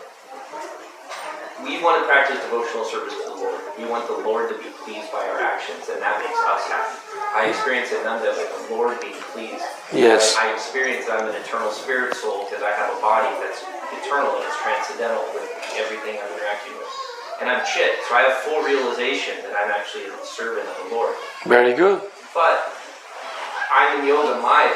we want to practice devotional service to the Lord. We want the Lord to be pleased by our actions, and that makes us happy. I experience in Nanda like the Lord being pleased. Yes. I experience that I'm an eternal spirit soul because I have a body that's eternal and it's transcendental with everything I'm interacting with. And I'm chit, so I have full realization that I'm actually a servant of the Lord. Very good. But I'm in Yoga Maya.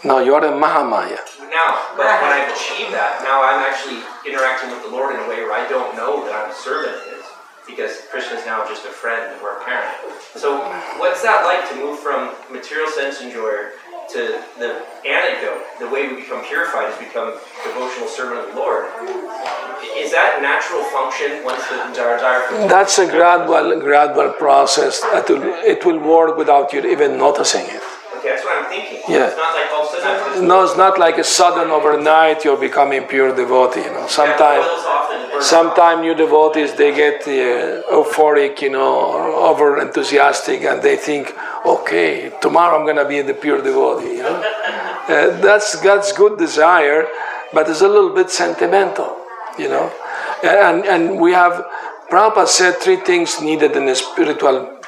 No, you're in Mahamaya. Now, but when I've achieved that, now I'm actually interacting with the Lord in a way where I don't know that I'm a servant of His, because Krishna is now just a friend or a parent. So what's that like to move from material sense enjoyer to the anecdote? The way we become purified is become devotional servant of the Lord. Is that natural function once the desire? That's a gradual process. It will work without you even noticing it. Okay, that's what I'm thinking. Yeah. It's not like all of a sudden No, it's not like a sudden overnight you're becoming pure devotee. Sometimes new devotees, they get euphoric, over enthusiastic, and they think, okay, tomorrow I'm going to be the pure devotee. That's good desire, but it's a little bit sentimental, And we have, Prabhupada said 3 things needed in a spiritual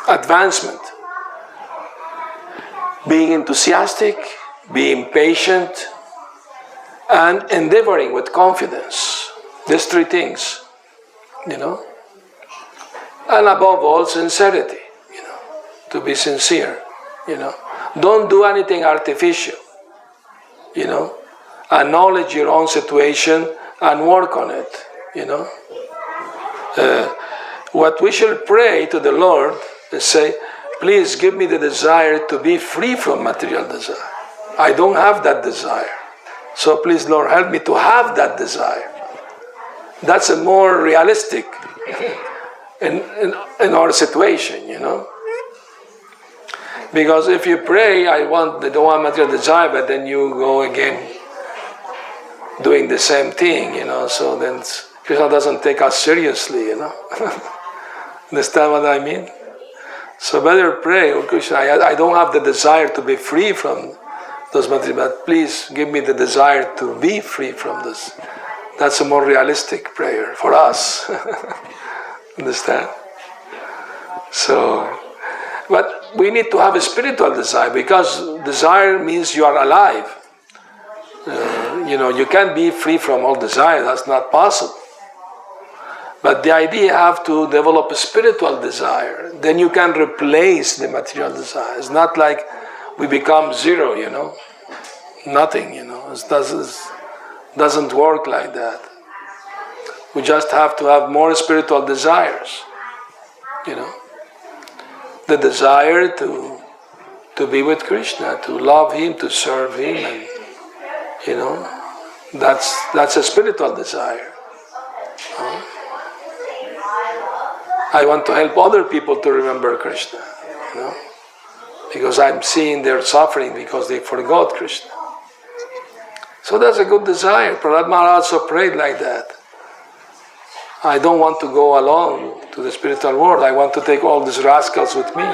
advancement. Being enthusiastic, being patient, and endeavoring with confidence. These 3 things, And above all, sincerity, to be sincere, Don't do anything artificial, Acknowledge your own situation and work on it, What we should pray to the Lord is say, please give me the desire to be free from material desire. I don't have that desire. So please, Lord, help me to have that desire. That's a more realistic in our situation, Because if you pray, I don't want material desire, but then you go again doing the same thing, So then Krishna doesn't take us seriously, Understand what I mean? So better pray, oh Krishna, I don't have the desire to be free from those material, but please give me the desire to be free from this. That's a more realistic prayer for us. Understand? So, but we need to have a spiritual desire, because desire means you are alive. You can't be free from all desire, that's not possible. But the idea, you have to develop a spiritual desire. Then you can replace the material desire. It's not like we become zero, Nothing, It doesn't work like that. We just have to have more spiritual desires, The desire to be with Krishna, to love Him, to serve Him, and, that's a spiritual desire. I want to help other people to remember Krishna, you know, because I'm seeing their suffering because they forgot Krishna. So that's a good desire. Prahlad Maharaj also prayed like that. I don't want to go alone to the spiritual world. I want to take all these rascals with me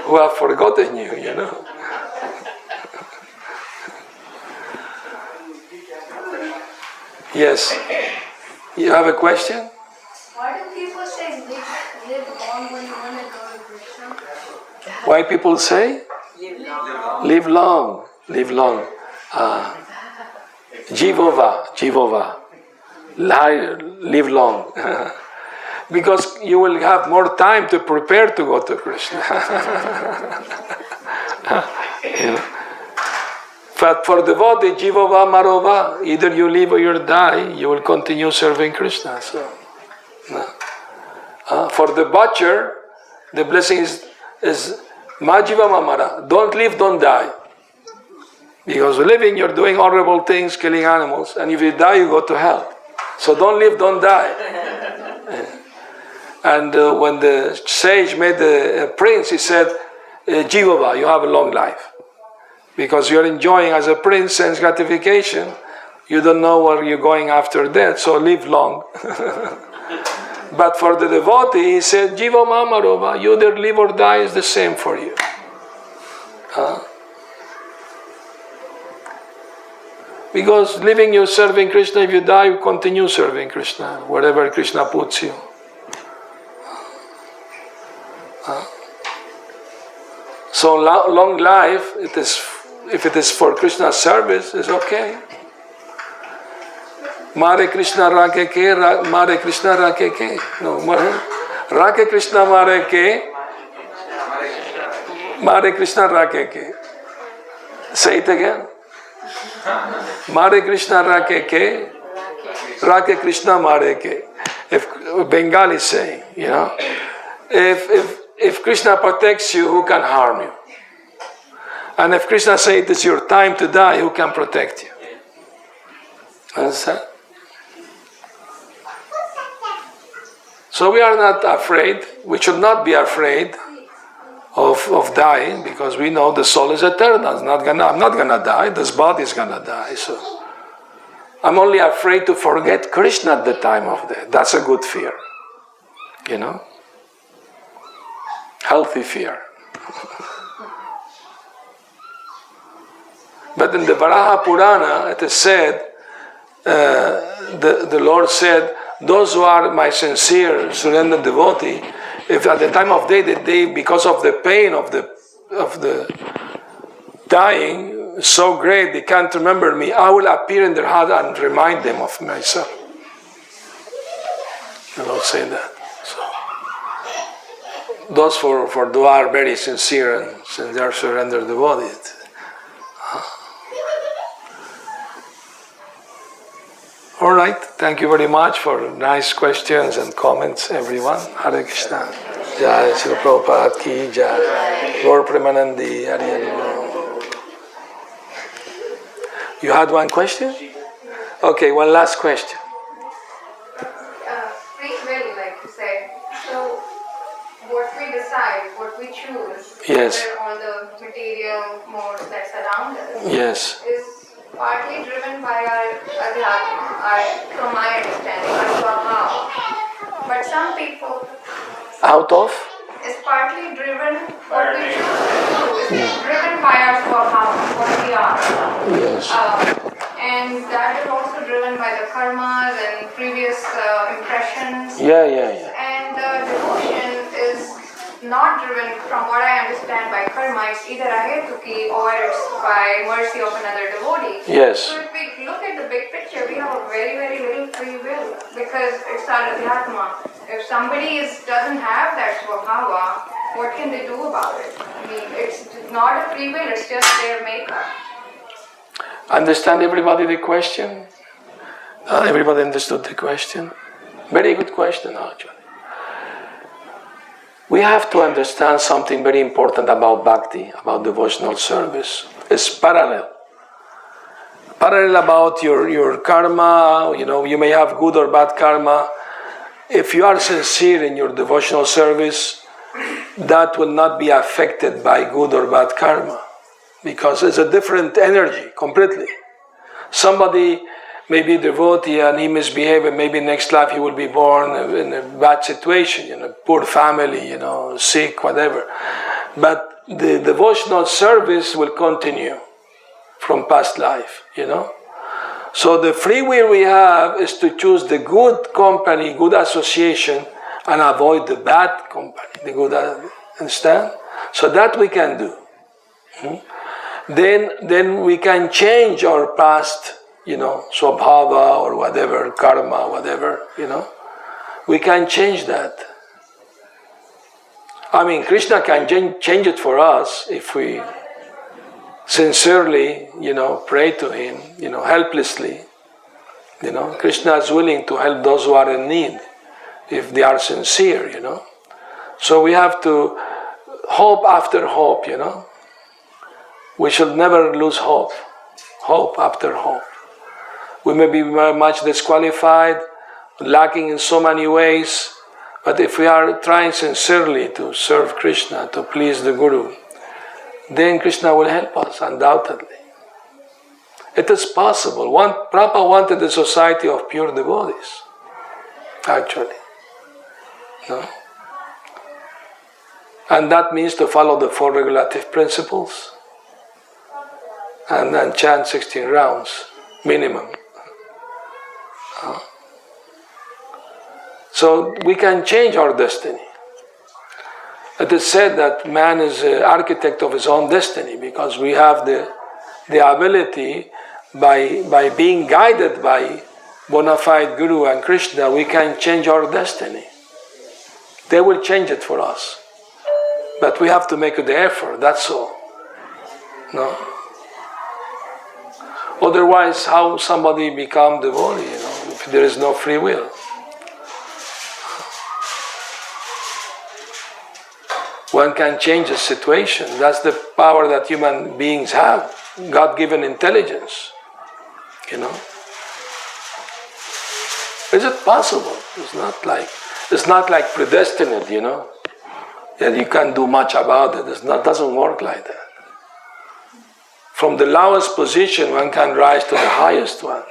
who have forgotten you, you know. Yes. You have a question? Why do people say live long when you want to go to Krishna? Why people say? Live long. Live long. Jivova. Live long. Because you will have more time to prepare to go to Krishna. You know? But for devotee, Jivova Marova, either you live or you die, you will continue serving Krishna. So, for the butcher, the blessing is Majiva Mamara, don't live, don't die. Because living, you're doing horrible things, killing animals, and if you die, you go to hell. So don't live, don't die. And when the sage made the prince, he said, Jivava, you have a long life. Because you're enjoying as a prince sense gratification, you don't know where you're going after death, so live long. But for the devotee, he said, Jiva Mamarova, you either live or die is the same for you. Because living, you're serving Krishna. If you die, you continue serving Krishna, wherever Krishna puts you. So long life, if it is for Krishna's service, is okay. Mare Krishna Rake Ke, Mare Krishna Rake Ke. No, Rake Krishna Mare Ke, Mare Krishna Rake Ke. Say it again. Mare Krishna Rake Ke, Rake Krishna Mare Ke. If Bengali is saying, you know, if Krishna protects you, who can harm you? And if Krishna says it is your time to die, who can protect you? Understand? So we are not afraid, we should not be afraid of dying, because we know the soul is eternal. I'm not gonna die, this body is gonna die. So I'm only afraid to forget Krishna at the time of death. That's a good fear. You know? Healthy fear. But in the Varaha Purana, it is said, the Lord said, those who are my sincere, surrendered devotee, if at the time of death, they because of the pain of the dying so great, they can't remember me, I will appear in their heart and remind them of myself. The Lord said that. So, those who are very sincere and sincere surrendered devotees. All right, thank you very much for nice questions and comments, everyone. Hare Krishna. Jai Srila Prabhupada ki Jai. Lord Premanandi, Hari Hari Bol. You had one question? Okay, one last question. Free will, like you said. So, what we decide, what we choose, Yes. on the material modes that surround us, Yes. is partly driven by our adhyatma, from my understanding, our swabhava. But some people, Out of? is partly driven, what we choose to do is driven by our swabhava, what we are. Yes. And that is also driven by the karmas and previous impressions. Yeah. And devotion is not driven, from what I understand, by karma. It's either ahetuki or it's by mercy of another devotee. Yes. So if we look at the big picture, we have a very, very little free will, because it's our adhyatma. If somebody doesn't have that swabhava, what can they do about it? I mean, it's not a free will, it's just their makeup. Understand everybody the question? Everybody understood the question? Very good question, actually. We have to understand something very important about bhakti, about devotional service. It's parallel. Parallel about your karma, you know, you may have good or bad karma. if you are sincere in your devotional service, that will not be affected by good or bad karma, because it's a different energy completely. Somebody may be devotee and he misbehaves, and maybe next life he will be born in a bad situation, poor family, sick, whatever. But the devotional service will continue from past life, So the free will we have is to choose the good company, good association, and avoid the bad company, the good, understand? So that we can do. Then we can change our past, swabhava or whatever, karma, whatever, We can change that. I mean, Krishna can change it for us if we sincerely, pray to him, helplessly. Krishna is willing to help those who are in need if they are sincere, So we have to hope after hope, We should never lose hope. Hope after hope. We may be very much disqualified, lacking in so many ways, but if we are trying sincerely to serve Krishna, to please the Guru, then Krishna will help us, undoubtedly. It is possible. Prabhupada wanted a society of pure devotees, actually. And that means to follow the 4 regulative principles and then chant 16 rounds, minimum. So we can change our destiny. It is said that man is the architect of his own destiny, because we have the ability, by being guided by bona fide Guru and Krishna, we can change our destiny. They will change it for us. But we have to make the effort, that's all. No? Otherwise, how somebody become devotee, if there is no free will? One can change the situation. That's the power that human beings have. God-given intelligence. Is it possible? It's not like predestined, that you can't do much about it. It doesn't work like that. From the lowest position, one can rise to the highest one.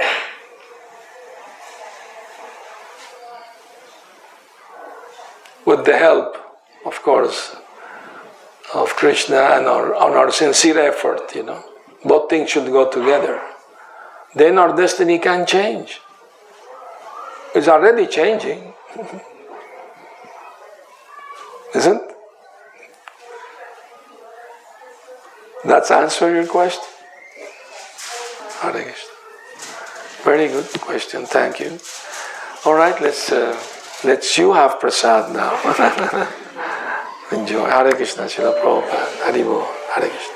With the help, of course, of Krishna and on our sincere effort, Both things should go together. Then our destiny can change. It's already changing. Isn't? That's answer your question? Hare Krishna. Very good question, thank you. All right, let's you have prasad now. Enjoy. Hare Krishna, Srila Prabhupada. Hare Bo. Hare Krishna.